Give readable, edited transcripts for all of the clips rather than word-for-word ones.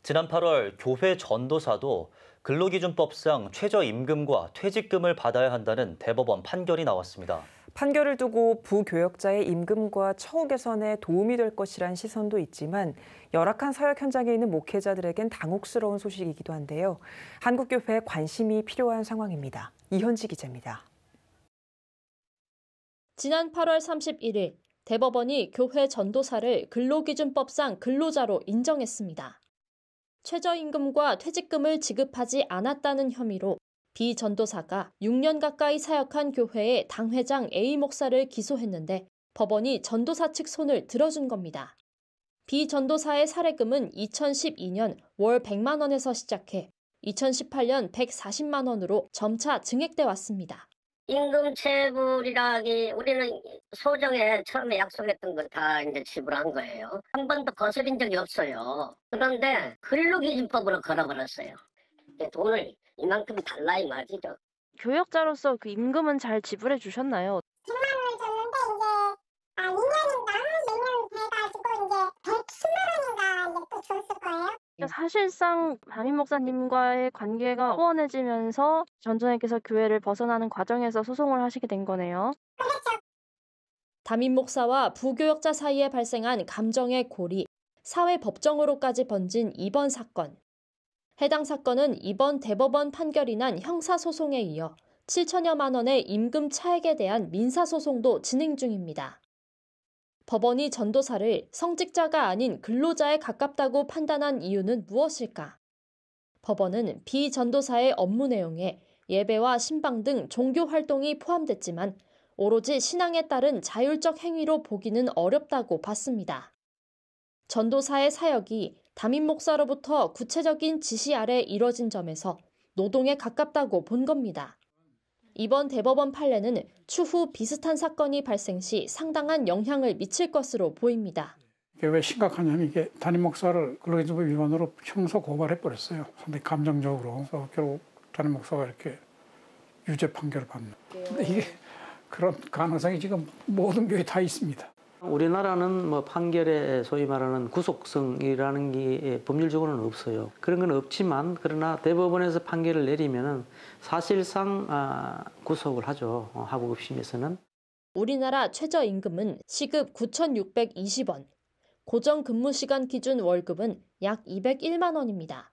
지난 8월 교회 전도사도 근로기준법상 최저임금과 퇴직금을 받아야 한다는 대법원 판결이 나왔습니다. 판결을 두고 부교역자의 임금과 처우 개선에 도움이 될 것이란 시선도 있지만 열악한 사역 현장에 있는 목회자들에겐 당혹스러운 소식이기도 한데요. 한국교회에 관심이 필요한 상황입니다. 이현지 기자입니다. 지난 8월 31일 대법원이 교회 전도사를 근로기준법상 근로자로 인정했습니다. 최저임금과 퇴직금을 지급하지 않았다는 혐의로 비전도사가 6년 가까이 사역한 교회의 당회장 A 목사를 기소했는데 법원이 전도사 측 손을 들어준 겁니다. 비전도사의 사례금은 2012년 월 100만 원에서 시작해 2018년 140만 원으로 점차 증액돼 왔습니다. 임금 체불이라기 우리는 소정에 처음에 약속했던 거 다 이제 지불한 거예요. 한 번도 거스린 적이 없어요. 그런데 근로기준법으로 걸어버렸어요. 돈을 이만큼 달라 이 말이죠. 교역자로서 그 임금은 잘 지불해 주셨나요? 100만 원을 줬는데 이제 2년인가 내년 돼가지고 이제 110만 원인가 이제 또 줬을 거예요. 사실상 담임 목사님과의 관계가 소원해지면서 전도사님께서 교회를 벗어나는 과정에서 소송을 하시게 된 거네요. 그렇죠. 담임 목사와 부교역자 사이에 발생한 감정의 골이 사회 법정으로까지 번진 이번 사건. 해당 사건은 이번 대법원 판결이 난 형사소송에 이어 7천여만 원의 임금 차액에 대한 민사소송도 진행 중입니다. 법원이 전도사를 성직자가 아닌 근로자에 가깝다고 판단한 이유는 무엇일까? 법원은 비전도사의 업무 내용에 예배와 신방 등 종교 활동이 포함됐지만 오로지 신앙에 따른 자율적 행위로 보기는 어렵다고 봤습니다. 전도사의 사역이 담임 목사로부터 구체적인 지시 아래 이뤄진 점에서 노동에 가깝다고 본 겁니다. 이번 대법원 판례는 추후 비슷한 사건이 발생 시 상당한 영향을 미칠 것으로 보입니다. 이게 왜 심각하냐면 이게 담임 목사를 근로기준법 위반으로 형사 고발해버렸어요. 상당히 감정적으로. 그래서 결국 담임 목사가 이렇게 유죄 판결을 받는. 근데 이게 그런 가능성이 지금 모든 교회에 다 있습니다. 우리나라는 뭐 판결에 소위 말하는 구속성이라는 게 법률적으로는 없어요. 그런 건 없지만 그러나 대법원에서 판결을 내리면은 사실상 구속을 하죠. 하고급심에서는. 우리나라 최저임금은 시급 9,620원, 고정 근무시간 기준 월급은 약 201만 원입니다.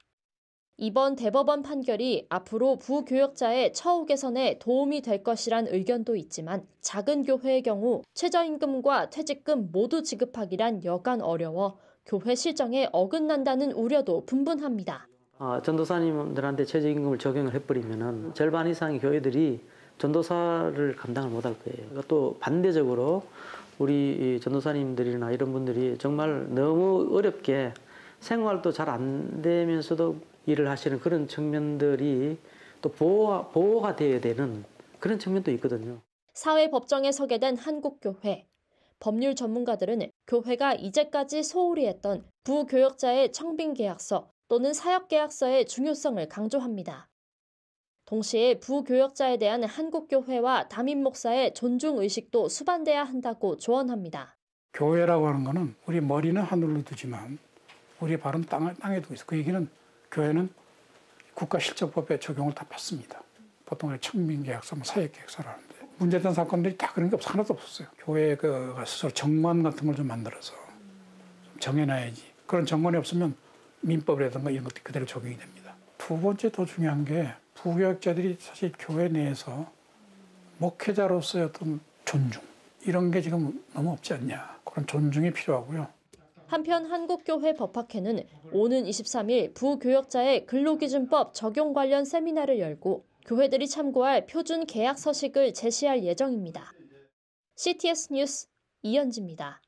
이번 대법원 판결이 앞으로 부교역자의 처우 개선에 도움이 될 것이란 의견도 있지만 작은 교회의 경우 최저임금과 퇴직금 모두 지급하기란 여간 어려워 교회 실정에 어긋난다는 우려도 분분합니다. 전도사님들한테 최저임금을 적용을 해버리면은 절반 이상의 교회들이 전도사를 감당을 못할 거예요. 또 반대적으로 우리 전도사님들이나 이런 분들이 정말 너무 어렵게 생활도 잘 안 되면서도 일을 하시는 그런 측면들이 또 보호가 되어야 되는 그런 측면도 있거든요. 사회법정에 서게 된 한국교회. 법률 전문가들은 교회가 이제까지 소홀히 했던 부교역자의 청빙계약서 또는 사역계약서의 중요성을 강조합니다. 동시에 부교역자에 대한 한국교회와 담임 목사의 존중의식도 수반돼야 한다고 조언합니다. 교회라고 하는 거는 우리 머리는 하늘로 두지만 우리 발은 땅에 두고 있어. 그 얘기는 교회는 국가실적법에 적용을 다 받습니다. 보통 청빙계약서, 사역계약서를 하는데 문제된 사건들이 다 그런 게 하나도 없었어요. 교회가 스스로 정관 같은 걸 좀 만들어서 좀 정해놔야지. 그런 정관이 없으면 민법이라든가 이런 것들이 그대로 적용이 됩니다. 두 번째 더 중요한 게 부교역자들이 사실 교회 내에서 목회자로서의 어떤 존중 이런 게 지금 너무 없지 않냐. 그런 존중이 필요하고요. 한편 한국교회 법학회는 오는 23일 부교역자의 근로기준법 적용 관련 세미나를 열고 교회들이 참고할 표준 계약 서식을 제시할 예정입니다. CTS 뉴스 이현지입니다.